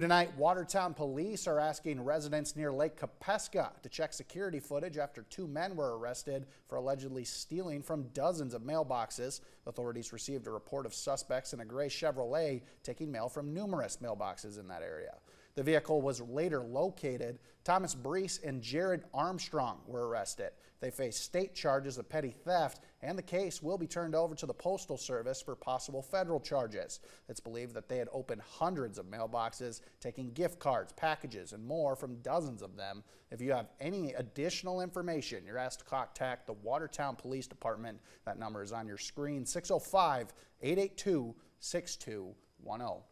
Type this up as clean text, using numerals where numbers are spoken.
Tonight, Watertown police are asking residents near Lake Kampeska to check security footage after two men were arrested for allegedly stealing from dozens of mailboxes. Authorities received a report of suspects in a gray Chevrolet taking mail from numerous mailboxes in that area. The vehicle was later located. Thomas Brees and Jared Armstrong were arrested. They face state charges of petty theft, and the case will be turned over to the Postal Service for possible federal charges. It's believed that they had opened hundreds of mailboxes, taking gift cards, packages, and more from dozens of them. If you have any additional information, you're asked to contact the Watertown Police Department. That number is on your screen, 605-882-6210.